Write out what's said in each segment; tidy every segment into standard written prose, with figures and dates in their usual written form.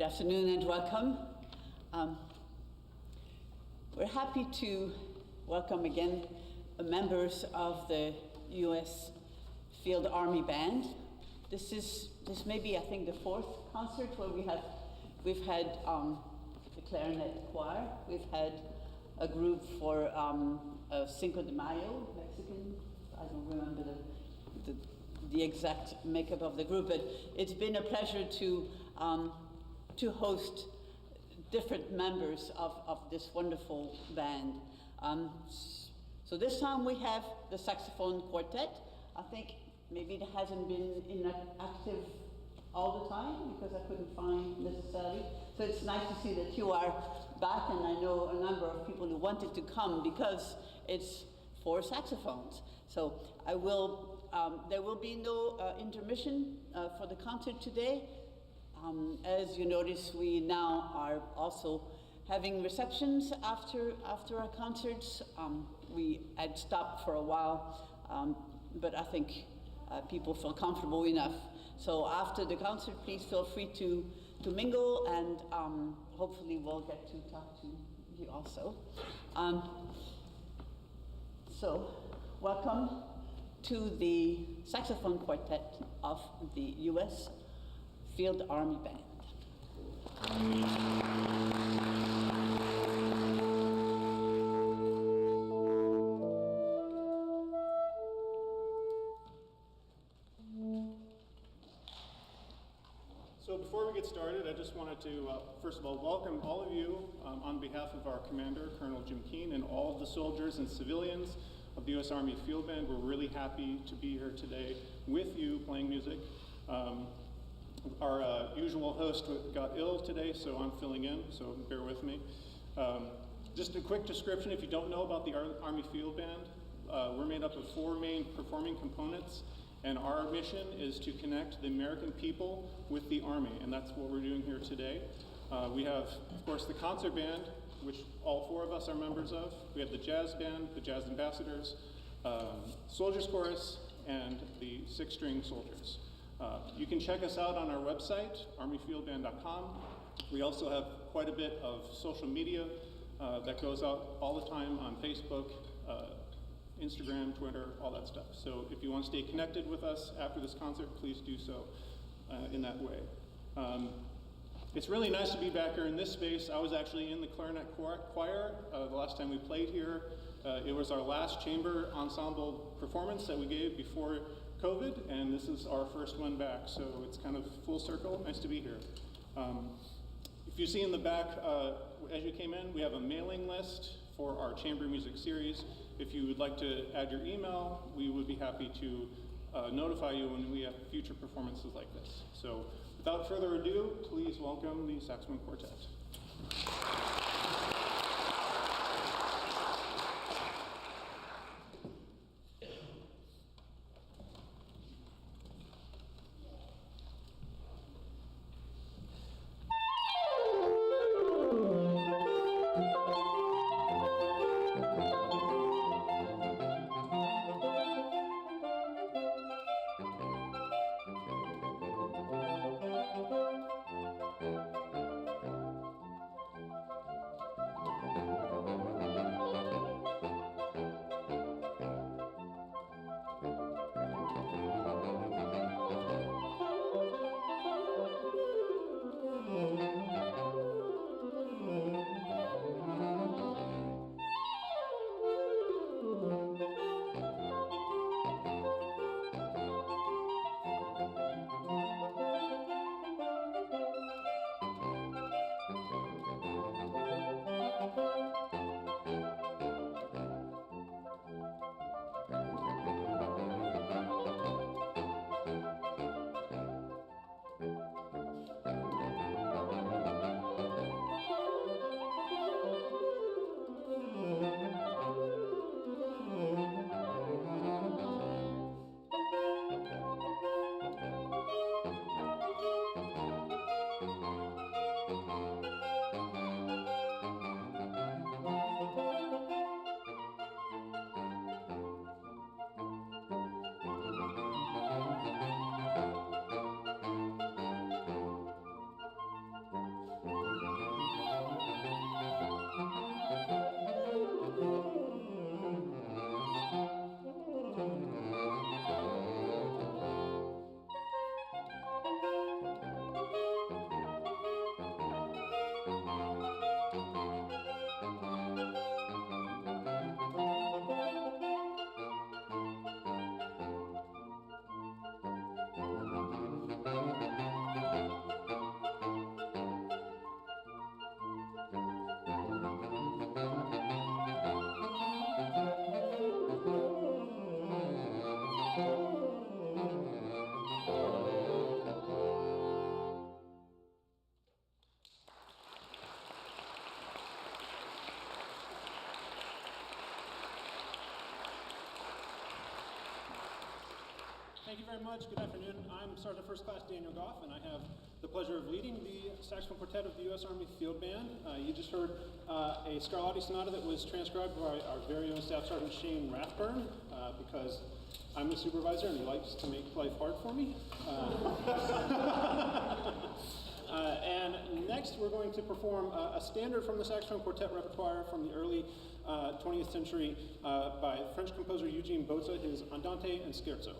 afternoon and welcome. We're happy to welcome again members of the U.S. Field Army Band. This may be, I think, the fourth concert where we've had the clarinet choir. We've had a group for Cinco de Mayo, Mexican. I don't remember the exact makeup of the group, but it's been a pleasure to host different members of this wonderful band. So this time we have the Saxophone Quartet. I think maybe it hasn't been active all the time because I couldn't find necessarily. So it's nice to see that you are back, and I know a number of people who wanted to come because it's 4 saxophones. So there will be no intermission for the concert today. As you notice, we now are also having receptions after our concerts. We had stopped for a while, but I think people feel comfortable enough. So after the concert, please feel free to mingle, and hopefully we'll get to talk to you also. So welcome to the Saxophone Quartet of the U.S. Field Army Band. So before we get started, I just wanted to, first of all, welcome all of you on behalf of our commander, Colonel Jim Keane, and all of the soldiers and civilians of the U.S. Army Field Band. We're really happy to be here today with you playing music. Our usual host got ill today, so I'm filling in, so bear with me. Just a quick description, if you don't know about the Army Field Band, we're made up of 4 main performing components, and our mission is to connect the American people with the Army, and that's what we're doing here today. We have, of course, the concert band, which all 4 of us are members of. We have the jazz band, the jazz ambassadors, soldiers chorus, and the 6-string soldiers. You can check us out on our website, armyfieldband.com. We also have quite a bit of social media that goes out all the time on Facebook, Instagram, Twitter, all that stuff. So if you want to stay connected with us after this concert, please do so in that way. It's really nice to be back here in this space. I was actually in the clarinet choir the last time we played here. It was our last chamber ensemble performance that we gave before COVID, and this is our first one back, so it's kind of full circle. Nice to be here. If you see in the back, as you came in, we have a mailing list for our chamber music series. If you would like to add your email, we would be happy to notify you when we have future performances like this. So without further ado, please welcome the Saxophone Quartet. Thank you very much. Good afternoon. I'm Sergeant First Class Daniel Goff, and I have the pleasure of leading the Saxophone Quartet of the U.S. Army Field Band. You just heard a Scarlatti Sonata that was transcribed by our very own Staff Sergeant Shane Rathburn, because I'm the supervisor and he likes to make life hard for me. And next we're going to perform a standard from the Saxophone Quartet repertoire from the early 20th century by French composer Eugene Bozza, his Andante and Scherzo.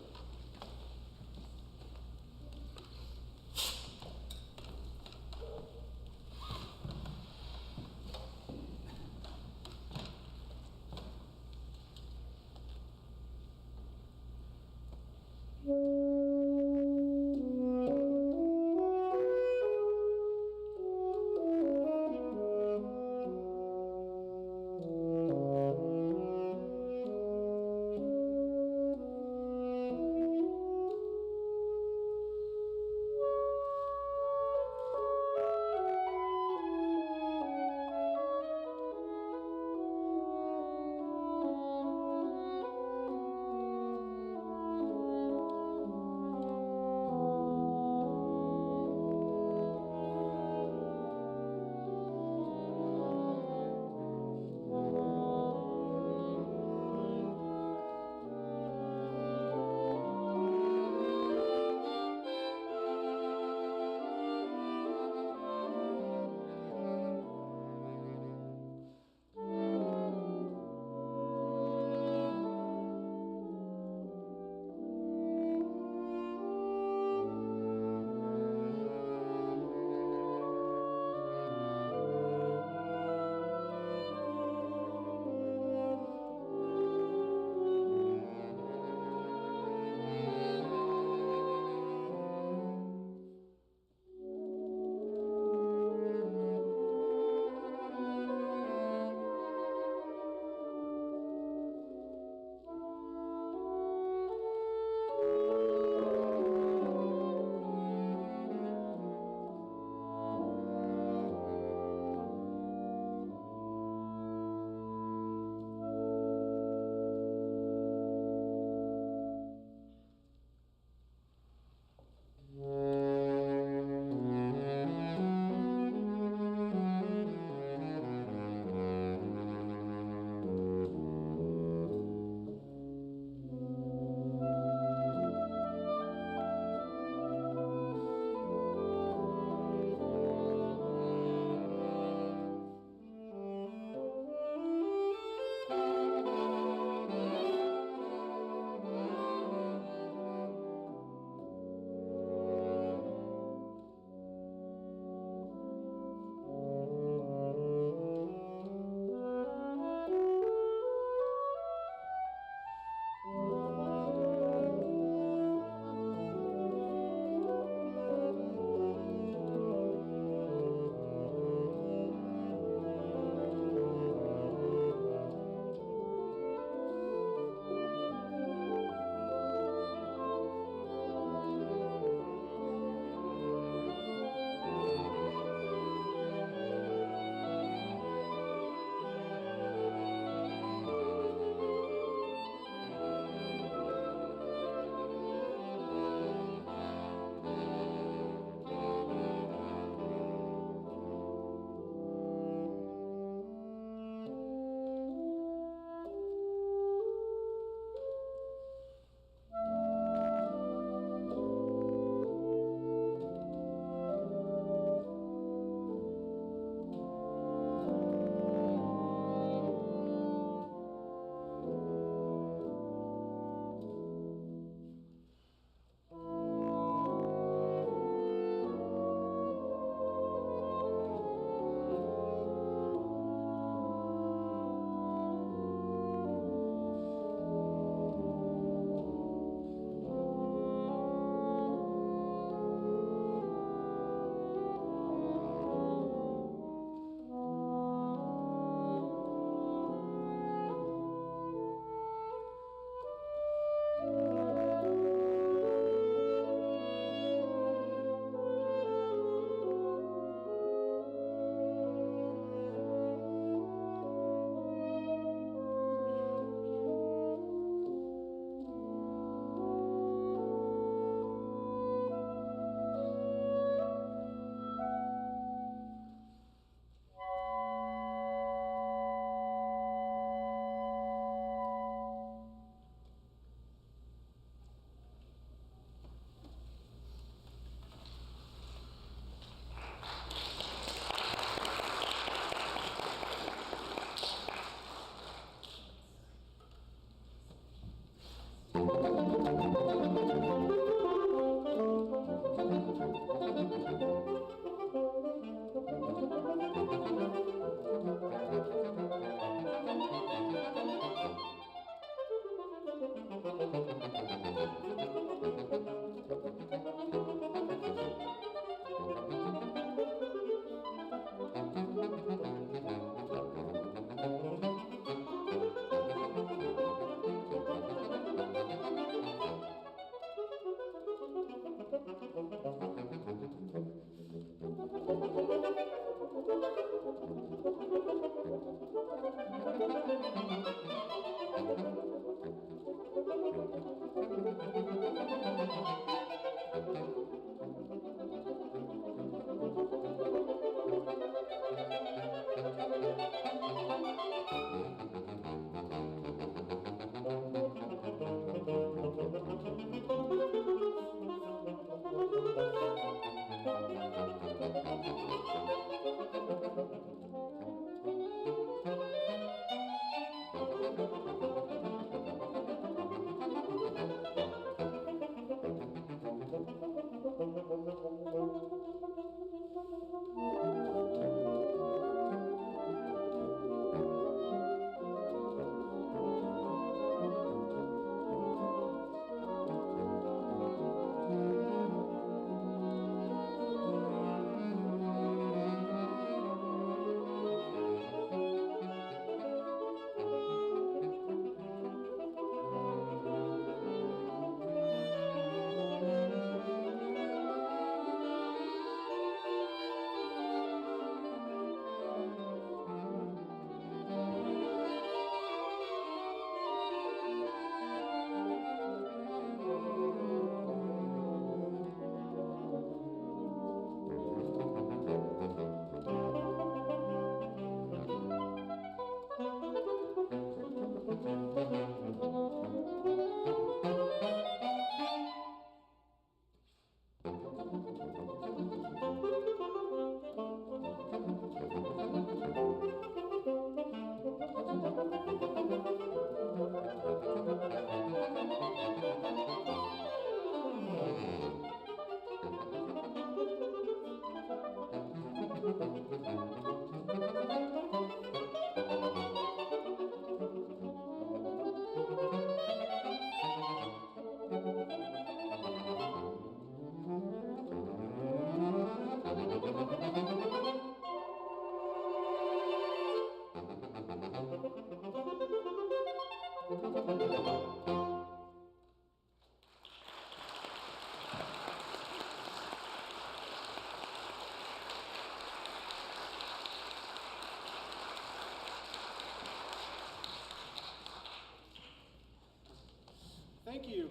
Thank you.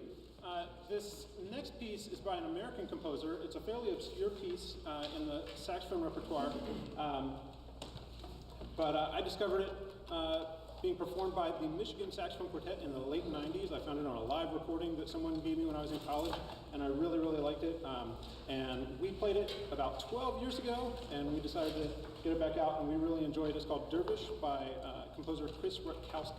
This next piece is by an American composer. It's a fairly obscure piece in the saxophone repertoire, but I discovered it being performed by the Michigan Saxophone Quartet in the late 90s. I found it on a live recording that someone gave me when I was in college, and I really, really liked it. And we played it about 12 years ago, and we decided to get it back out, and we really enjoyed it. It's called Dervish by composer Chris Rutkowski.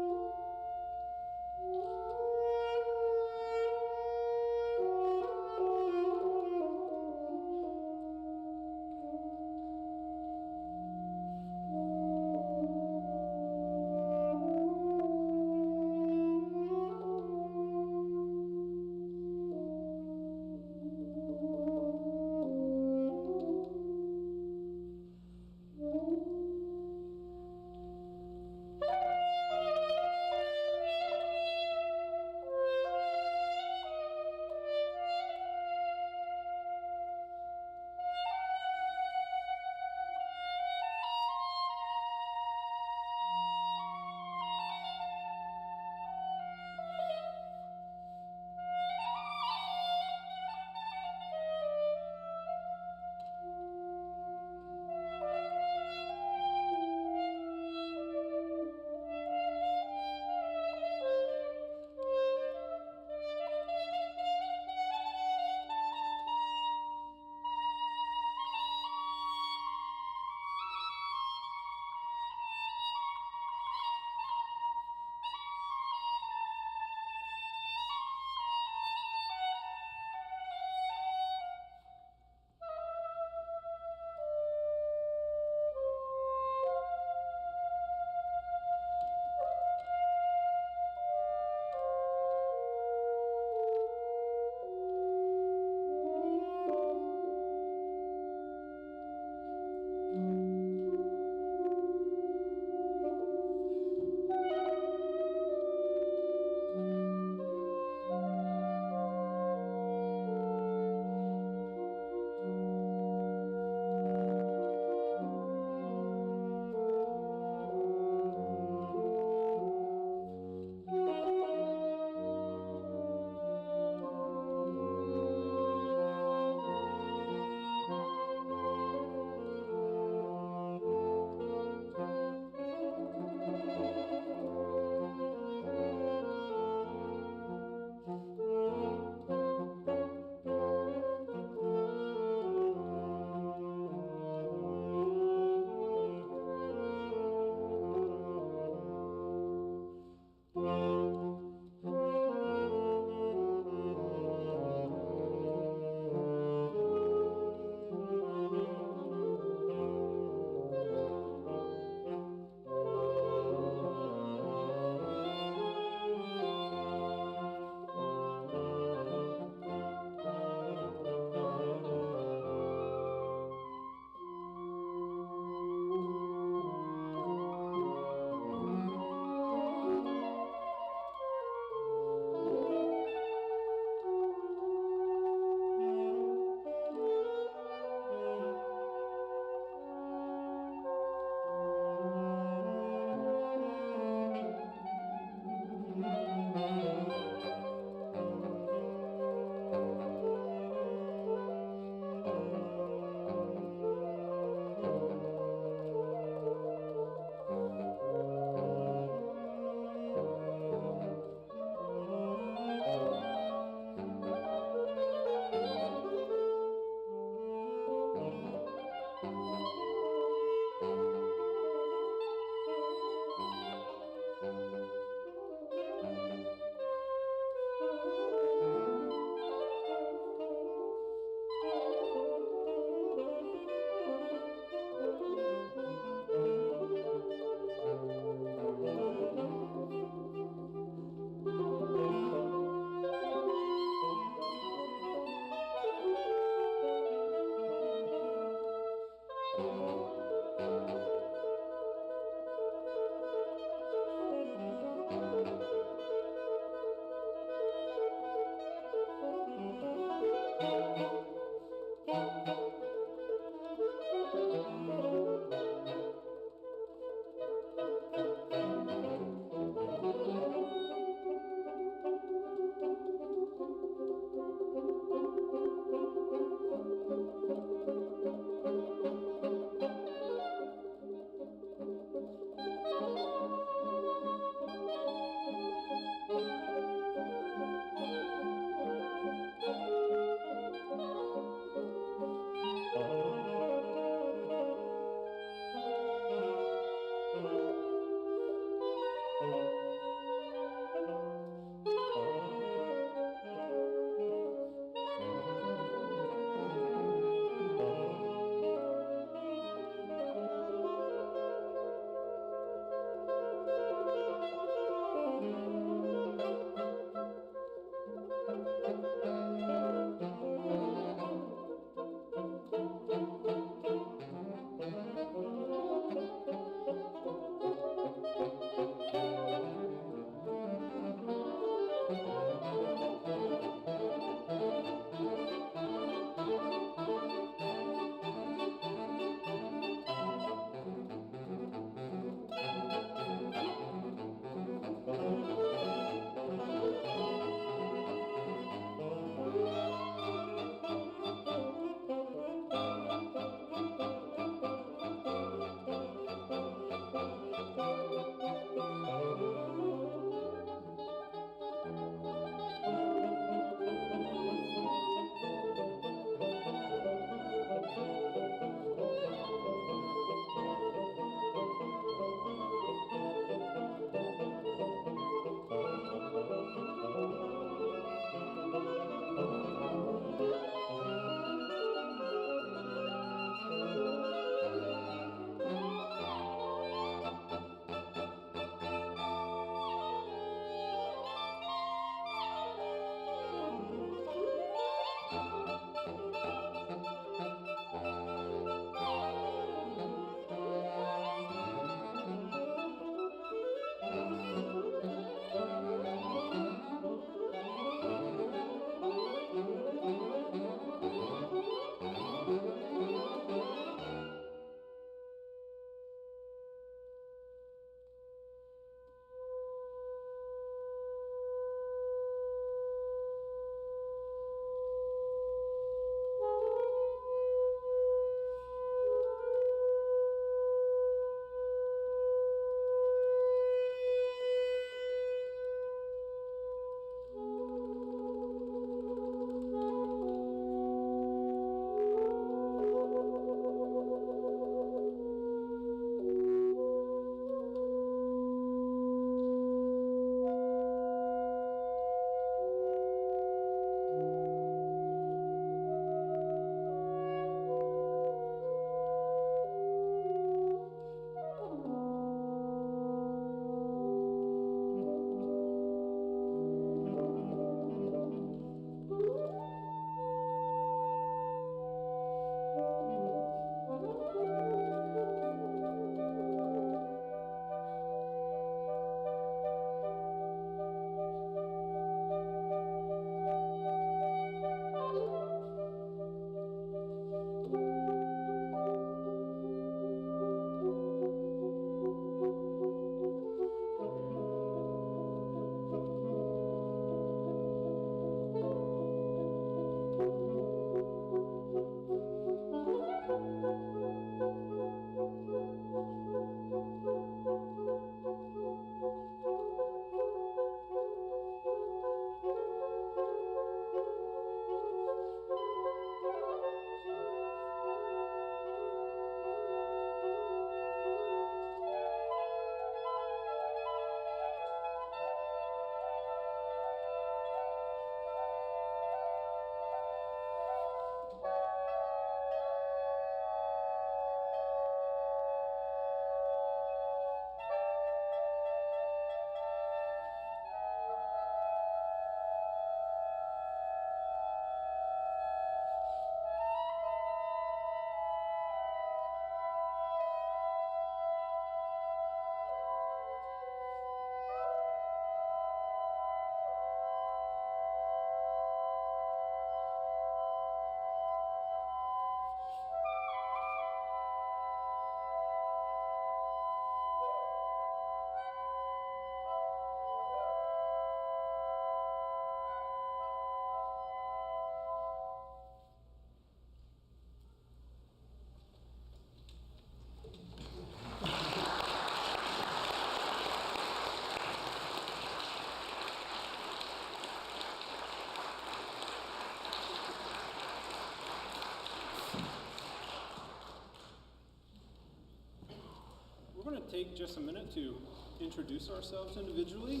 take just a minute to introduce ourselves individually.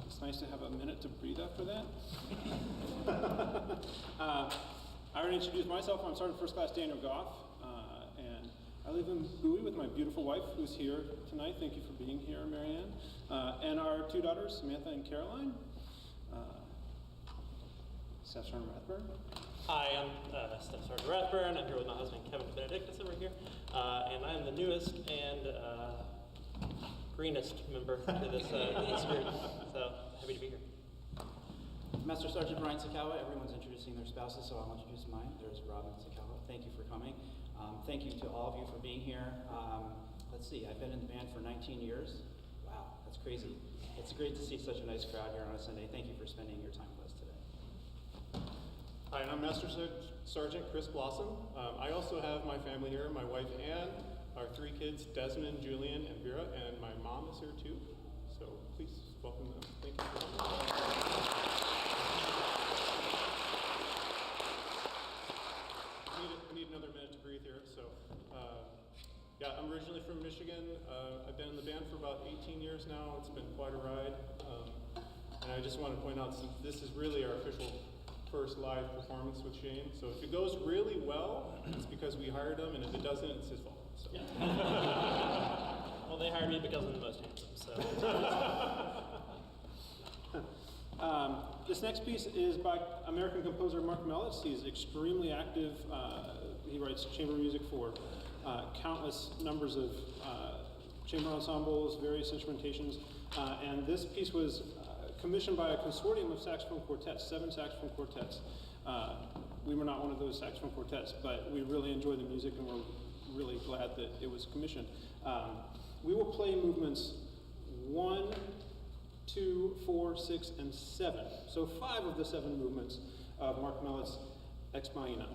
It's nice to have a minute to breathe after that. I already introduced myself. I'm Sergeant First Class Daniel Goff, and I live in Bowie with my beautiful wife, who's here tonight. Thank you for being here, Marianne. And our two daughters, Samantha and Caroline. Staff Sergeant Rathburn. Hi, I'm Staff Sergeant Rathburn. I'm here with my husband, Kevin Benedictus, over here. And I'm the newest and greenest member to this group. So happy to be here. Master Sergeant Brian Sakawa. Everyone's introducing their spouses, so I'll introduce mine. There's Robin Sakawa. Thank you for coming. Thank you to all of you for being here. Let's see, I've been in the band for 19 years. Wow, that's crazy. It's great to see such a nice crowd here on a Sunday. Thank you for spending your time with us today. Hi, I'm Master Sergeant Chris Blossom. I also have my family here, my wife Ann, our 3 kids, Desmond, Julian, and Vera, and my mom is here too. So please welcome them. Thank you. I need another minute to breathe here. So yeah, I'm originally from Michigan. I've been in the band for about 18 years now. It's been quite a ride. And I just want to point out, since this is really our official first live performance with Shane. So if it goes really well, it's because we hired him, and if it doesn't, it's his fault. So. Well, they hired me because I'm the most handsome, so. This next piece is by American composer Mark Mellitz. He's extremely active. He writes chamber music for countless numbers of chamber ensembles, various instrumentations, and this piece was commissioned by a consortium of saxophone quartets, 7 saxophone quartets. We were not one of those saxophone quartets, but we really enjoy the music and we're really glad that it was commissioned. We will play movements 1, 2, 4, 6, and 7. So 5 of the 7 movements of Mark Mellitz's Ex Machina.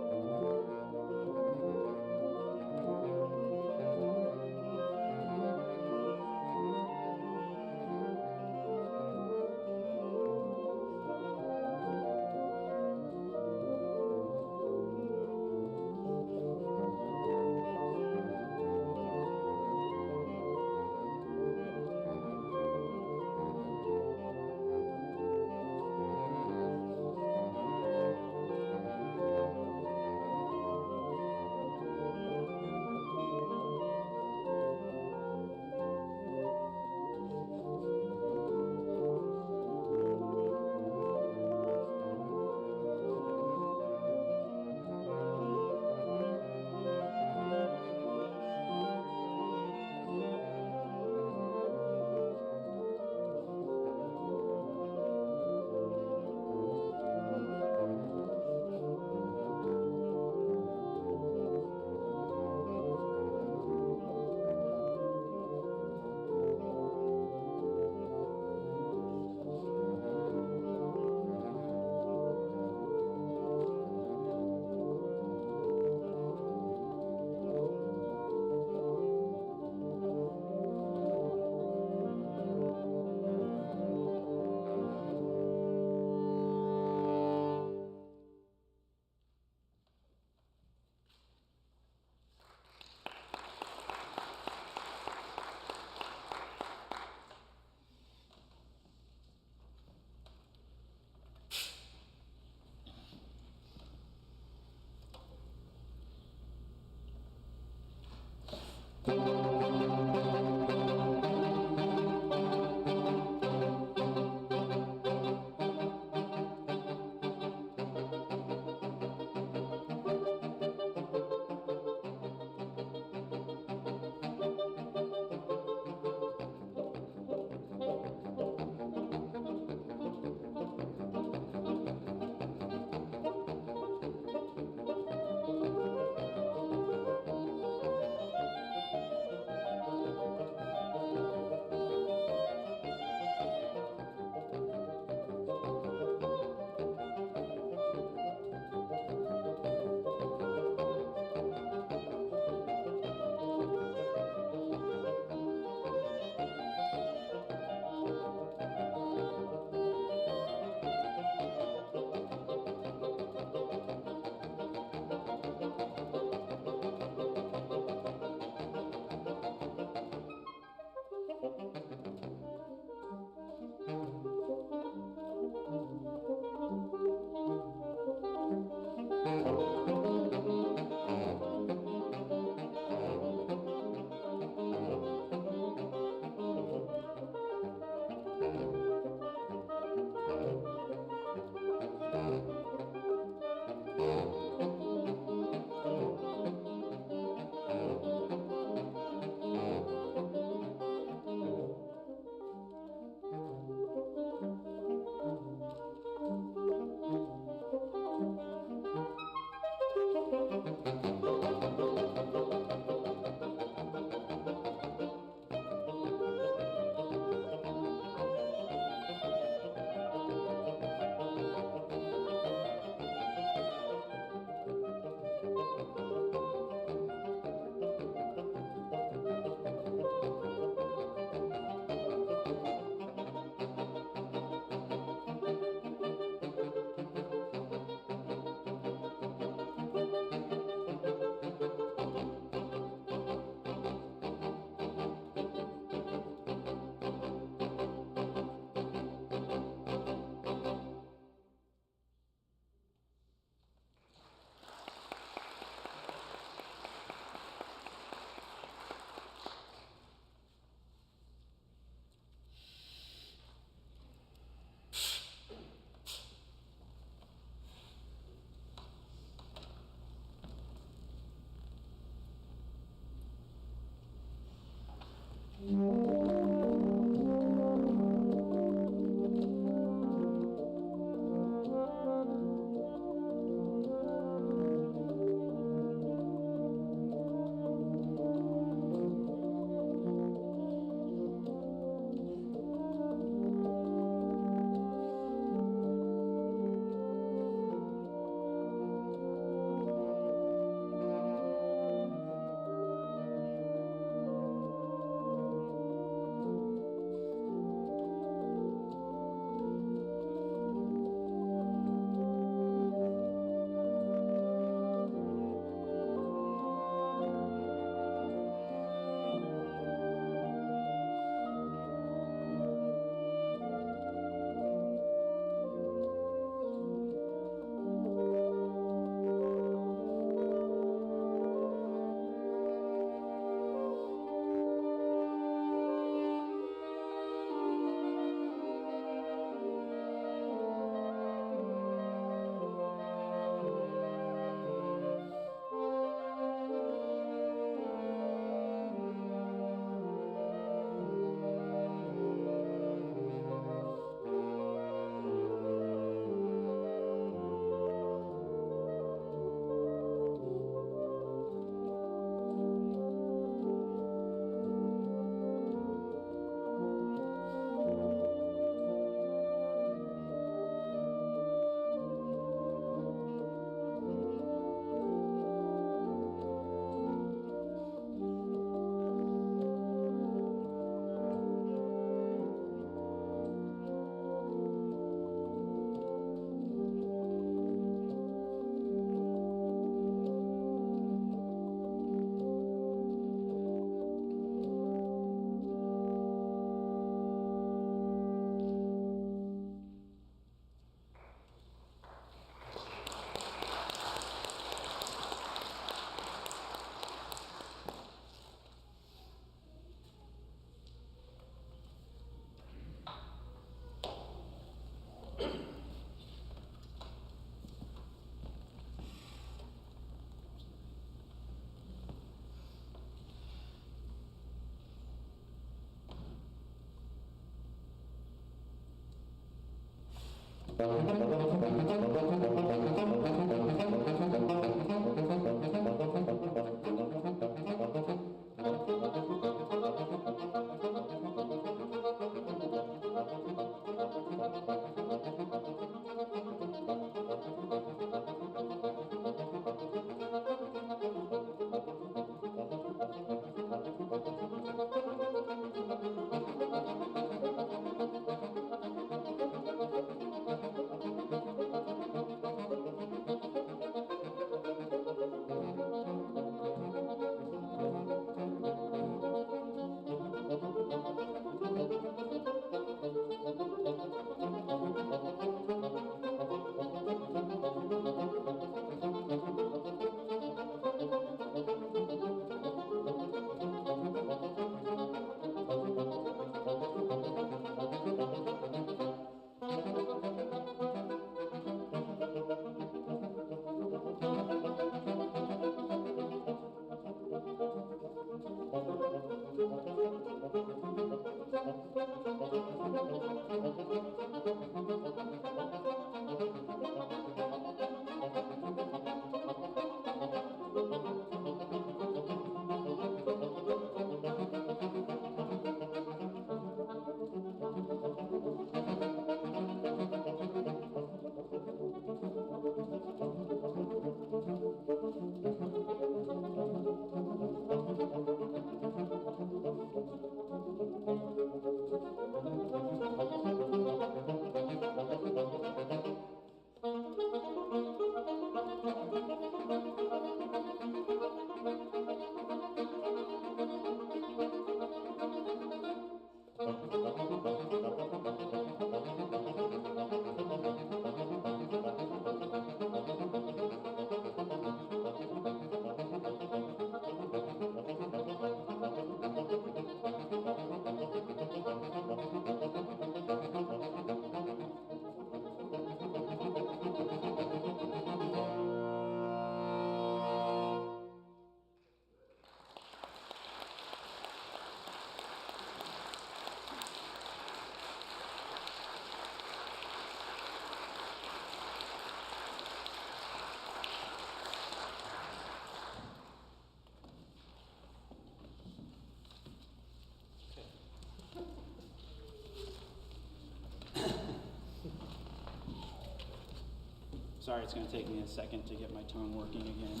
Sorry, it's going to take me a second to get my tongue working again.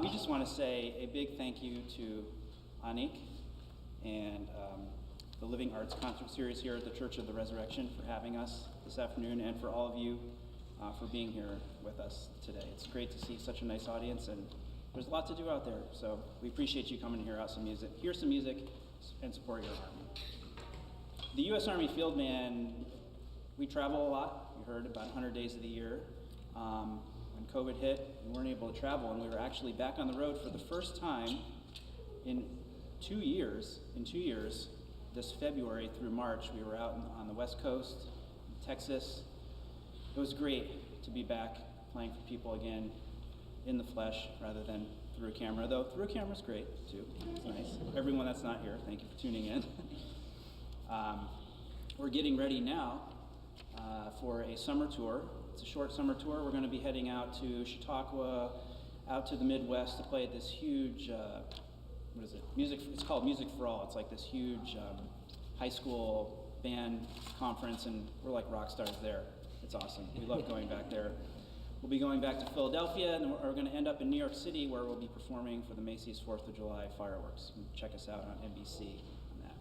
We just want to say a big thank you to Anik and the Living Arts Concert Series here at the Church of the Resurrection for having us this afternoon, and for all of you for being here with us today. It's great to see such a nice audience, and there's a lot to do out there, so we appreciate you coming to hear some music, and support your Army. The U.S. Army Field Band, we travel a lot. You heard about 100 days of the year. When COVID hit, we weren't able to travel, and we were actually back on the road for the first time in 2 years. This February through March, we were out on the West Coast, Texas. It was great to be back playing for people again in the flesh rather than through a camera, though through a camera's great too. It's nice. Everyone that's not here, thank you for tuning in. We're getting ready now for a summer tour. It's a short summer tour. We're going to be heading out to Chautauqua, out to the Midwest to play at this huge, it's called Music for All. It's like this huge high school band conference, and we're like rock stars there. It's awesome. We love going back there. We'll be going back to Philadelphia, and we're going to end up in New York City, where we'll be performing for the Macy's 4th of July fireworks. Check us out on NBC on that.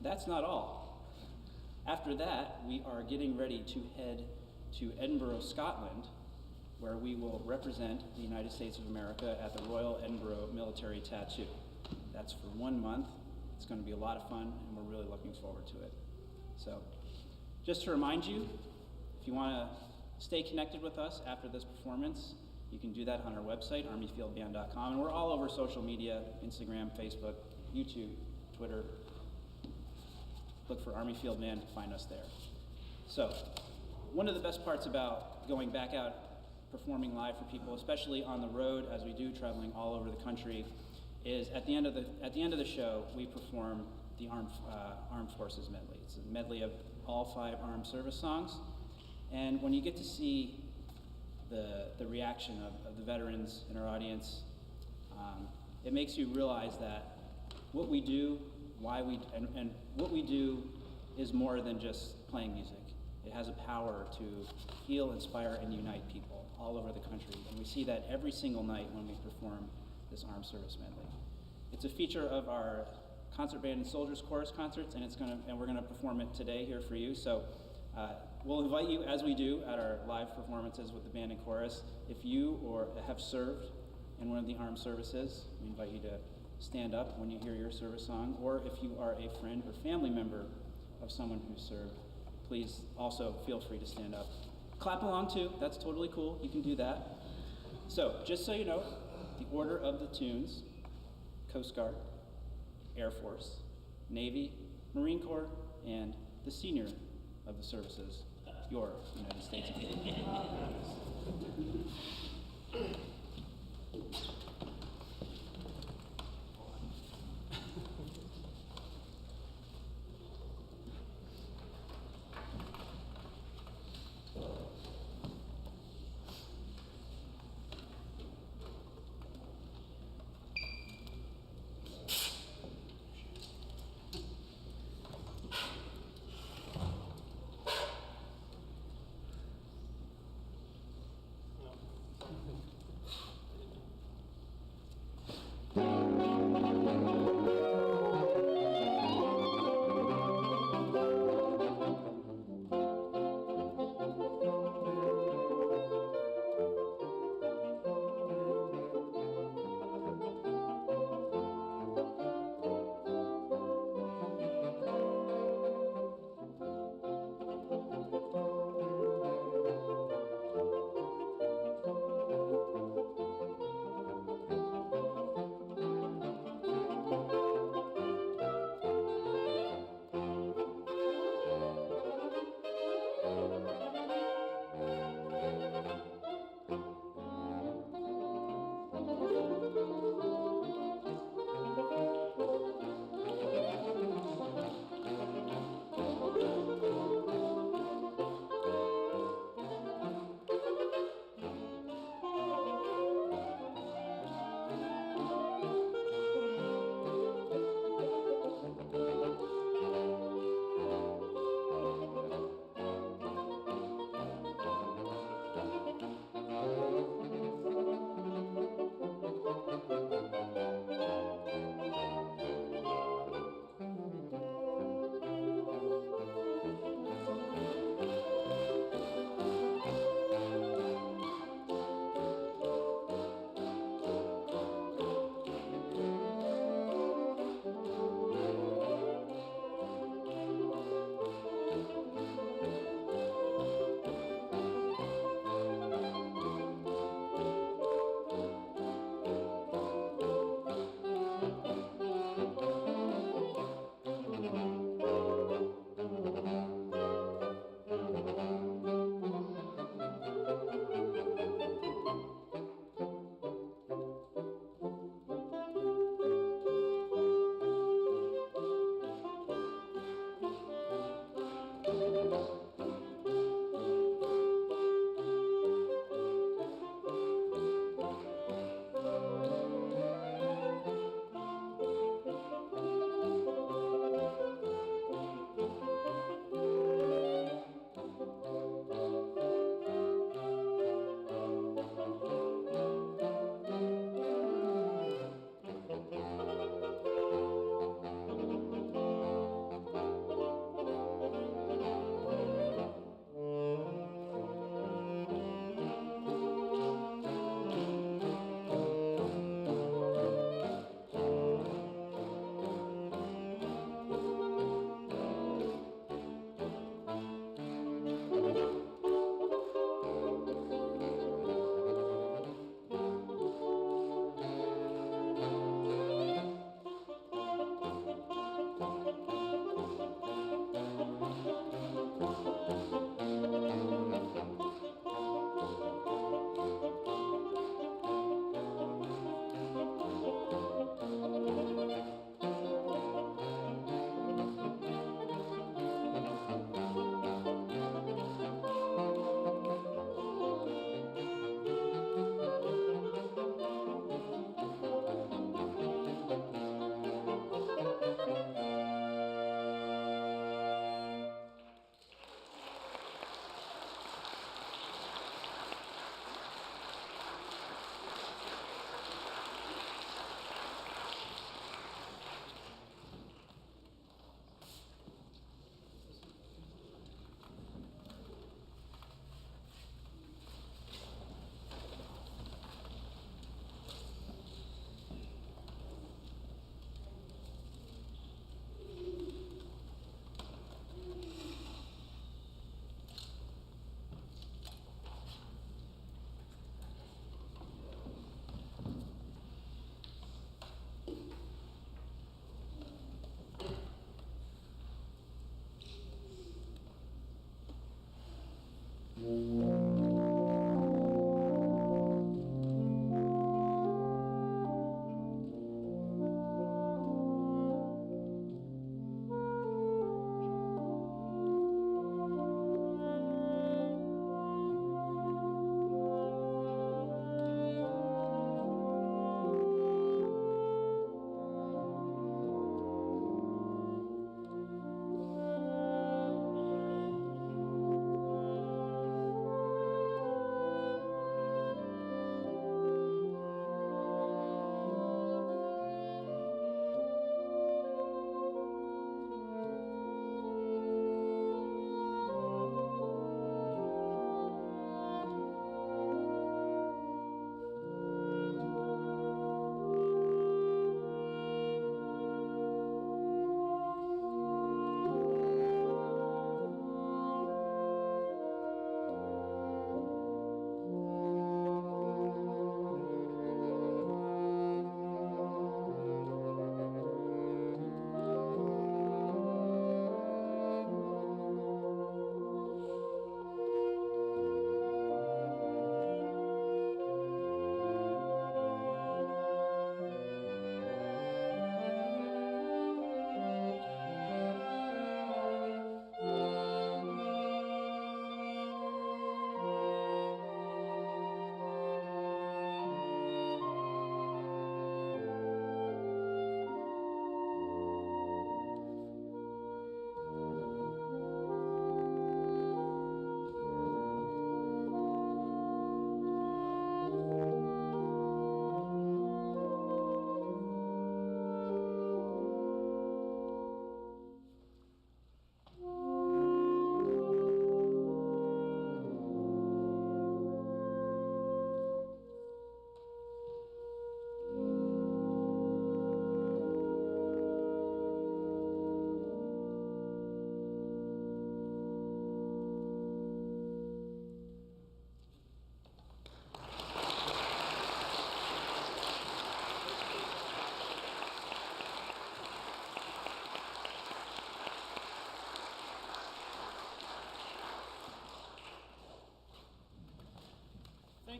That's not all. After that, we are getting ready to head to Edinburgh, Scotland, where we will represent the United States of America at the Royal Edinburgh Military Tattoo. That's for 1 month. It's going to be a lot of fun, and we're really looking forward to it. So, just to remind you, if you want to stay connected with us after this performance, you can do that on our website, armyfieldband.com, and we're all over social media, Instagram, Facebook, YouTube, Twitter. Look for Army Field Band, find us there. So, one of the best parts about going back out performing live for people, especially on the road as we do, traveling all over the country, is at the end of the show we perform the Armed Forces medley. It's a medley of all 5 armed service songs. And when you get to see the reaction of the veterans in our audience, it makes you realize that what we do, and what we do is more than just playing music. It has a power to heal, inspire, and unite people all over the country. And we see that every single night when we perform this armed service medley. It's a feature of our concert band and soldiers chorus concerts, and we're gonna perform it today here for you. So we'll invite you, as we do at our live performances with the band and chorus, if you or have served in one of the armed services, we invite you to stand up when you hear your service song, or if you are a friend or family member of someone who served, please also feel free to stand up. Clap along too, that's totally cool, you can do that. So, just so you know, the order of the tunes: Coast Guard, Air Force, Navy, Marine Corps, and the senior of the services, your United States Army.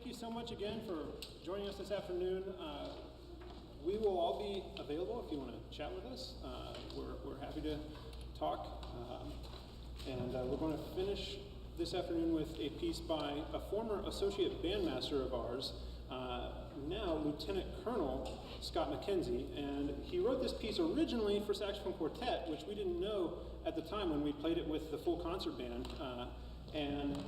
thank you so much again for joining us this afternoon. We will all be available if you want to chat with us. We're happy to talk. And we're going to finish this afternoon with a piece by a former associate bandmaster of ours, now Lieutenant Colonel Scott McKenzie. And he wrote this piece originally for Saxophone Quartet, which we didn't know at the time when we played it with the full concert band. And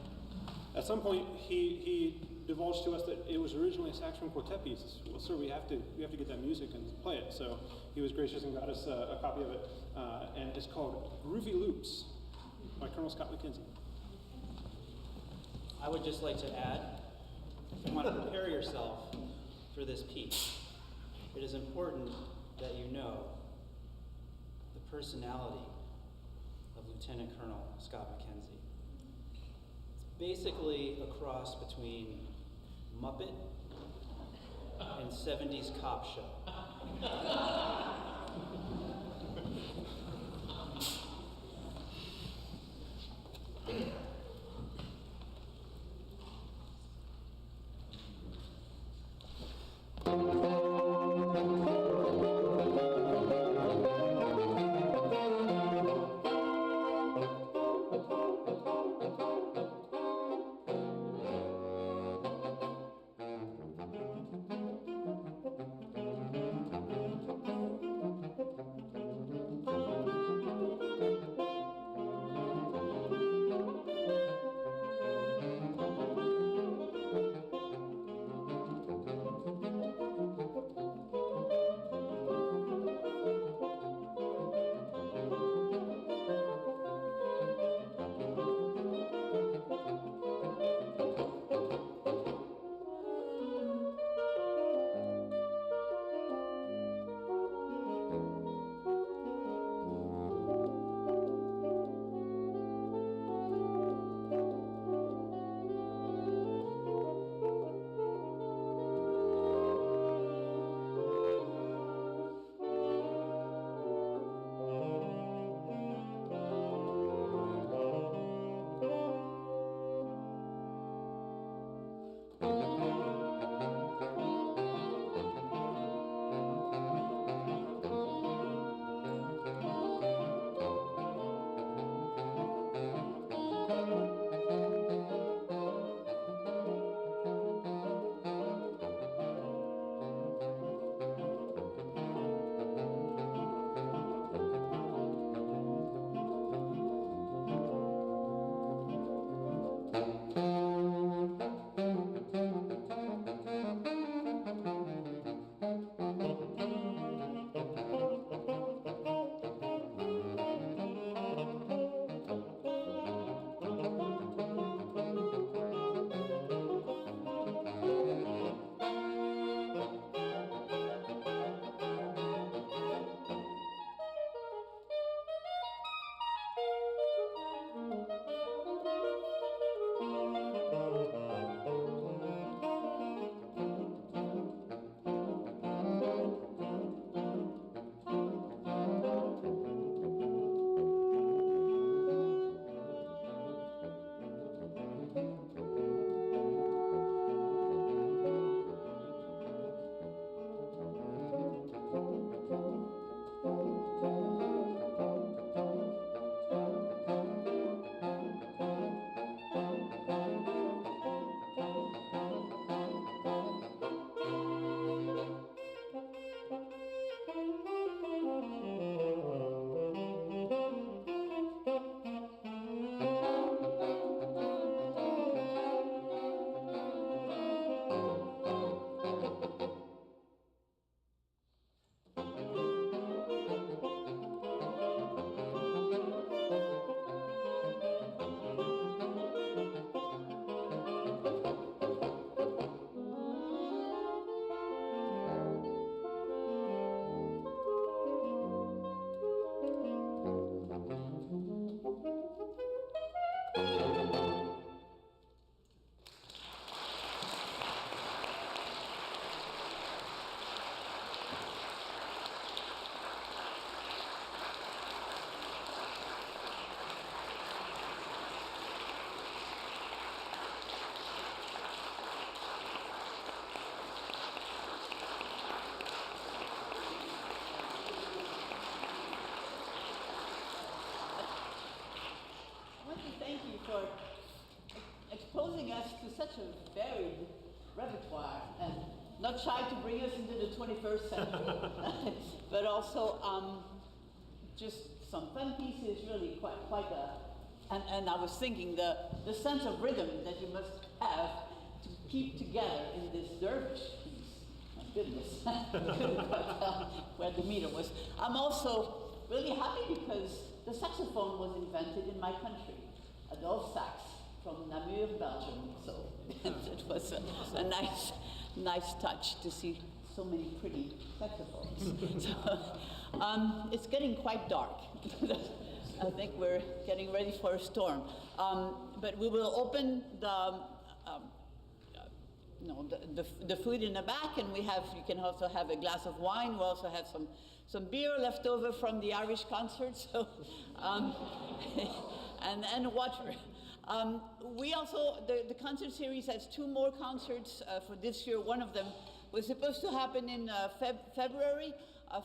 at some point, he divulged to us that it was originally a Saxophone Quartet piece. Well, sir, we have to get that music and play it. So he was gracious and got us a copy of it. And it's called Groovy Loops by Colonel Scott McKenzie. I would just like to add, if you want to prepare yourself for this piece, it is important that you know the personality of Lieutenant Colonel Scott McKenzie. It's basically a cross between Muppet and 70s cop show. such a varied repertoire, and not shy to bring us into the 21st century, but also just some fun pieces, really quite a, and I was thinking the sense of rhythm that you must have to keep together in this dervish piece. My goodness, I couldn't quite tell where the meter was. I'm also really happy because the saxophone was invented in my country, Adolphe Sax from Namur, Belgium. So it was a nice touch to see so many pretty saxophones. So, it's getting quite dark. I think we're getting ready for a storm. But we will open the food in the back, and you can also have a glass of wine. We also have some beer left over from the Irish concert, so and water. We also, the concert series has 2 more concerts for this year. One of them was supposed to happen in February.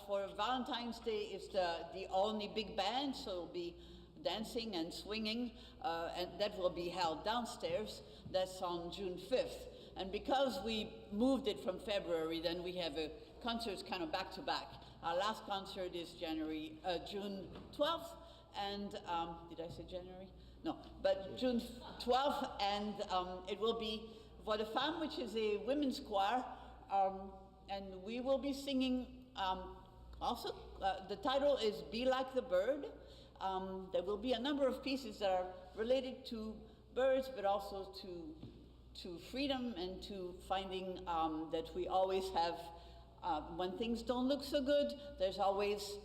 For Valentine's Day is the only big band, so it'll be dancing and swinging, and that will be held downstairs. That's on June 5th. And because we moved it from February, then we have concerts kind of back to back. Our last concert is June 12th, and did I say January? No, but June 12th, and it will be Voix de Femme, which is a women's choir, and we will be singing also. The title is Be Like the Bird. There will be a number of pieces that are related to birds, but also to freedom and to finding that we always have, when things don't look so good, there's always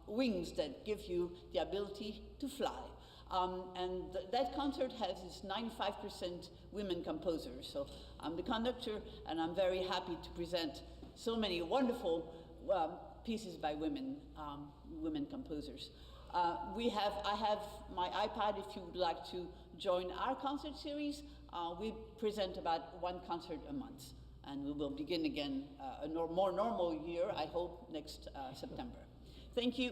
wings that give you the ability to fly. And that concert has its 95% women composers. So I'm the conductor, and I'm very happy to present so many wonderful pieces by women composers. I have my iPad if you would like to join our concert series. We present about 1 concert a month, and we will begin again a more normal year, I hope, next September. Thank you.